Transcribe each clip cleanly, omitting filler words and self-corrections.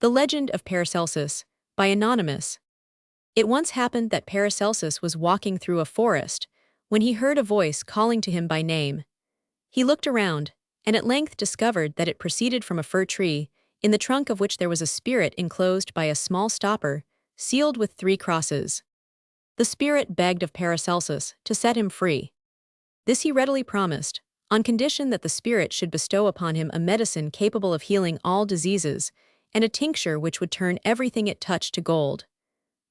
The Legend of Paracelsus, by Anonymous. It once happened that Paracelsus was walking through a forest when he heard a voice calling to him by name. He looked around, and at length discovered that it proceeded from a fir tree, in the trunk of which there was a spirit enclosed by a small stopper, sealed with 3 crosses. The spirit begged of Paracelsus to set him free. This he readily promised, on condition that the spirit should bestow upon him a medicine capable of healing all diseases, and a tincture which would turn everything it touched to gold.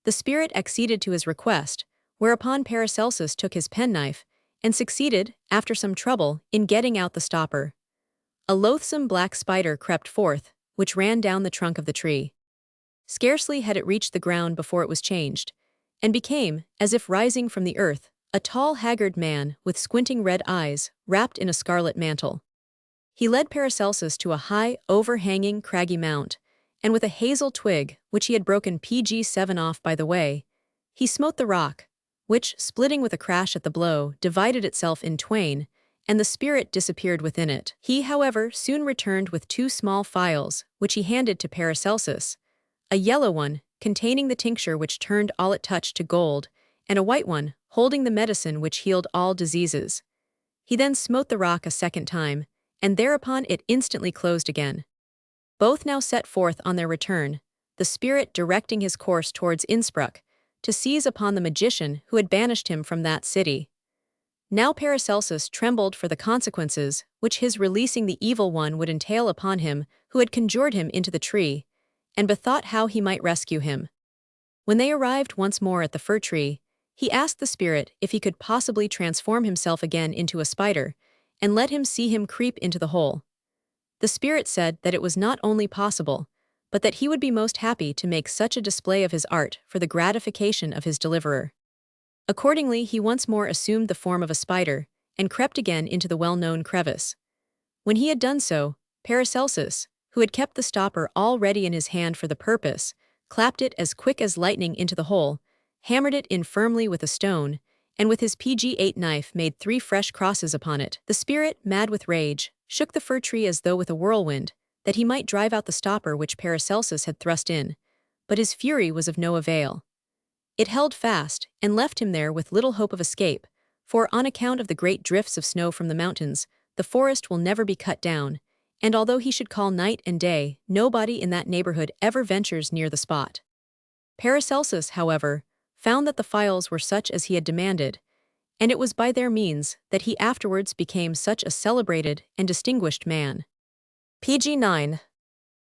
The spirit acceded to his request, whereupon Paracelsus took his penknife, and succeeded, after some trouble, in getting out the stopper. A loathsome black spider crept forth, which ran down the trunk of the tree. Scarcely had it reached the ground before it was changed, and became, as if rising from the earth, a tall haggard man with squinting red eyes, wrapped in a scarlet mantle. He led Paracelsus to a high, overhanging, craggy mount, and with a hazel twig, which he had broken pg7 off by the way, he smote the rock, which, splitting with a crash at the blow, divided itself in twain, and the spirit disappeared within it. He, however, soon returned with 2 small phials, which he handed to Paracelsus, a yellow one, containing the tincture which turned all it touched to gold, and a white one, holding the medicine which healed all diseases. He then smote the rock a second time, and thereupon it instantly closed again. Both now set forth on their return, the spirit directing his course towards Innsbruck, to seize upon the magician who had banished him from that city. Now Paracelsus trembled for the consequences which his releasing the evil one would entail upon him who had conjured him into the tree, and bethought how he might rescue him. When they arrived once more at the fir tree, he asked the spirit if he could possibly transform himself again into a spider, and let him see him creep into the hole. The spirit said that it was not only possible, but that he would be most happy to make such a display of his art for the gratification of his deliverer. Accordingly, he once more assumed the form of a spider, and crept again into the well-known crevice. When he had done so, Paracelsus, who had kept the stopper all ready in his hand for the purpose, clapped it as quick as lightning into the hole, hammered it in firmly with a stone, and with his pg8 knife made 3 fresh crosses upon it. The spirit, mad with rage, shook the fir tree as though with a whirlwind, that he might drive out the stopper which Paracelsus had thrust in, but his fury was of no avail. It held fast, and left him there with little hope of escape, for on account of the great drifts of snow from the mountains, the forest will never be cut down, and although he should call night and day, nobody in that neighborhood ever ventures near the spot. Paracelsus, however, found that the phials were such as he had demanded, and it was by their means that he afterwards became such a celebrated and distinguished man. pg9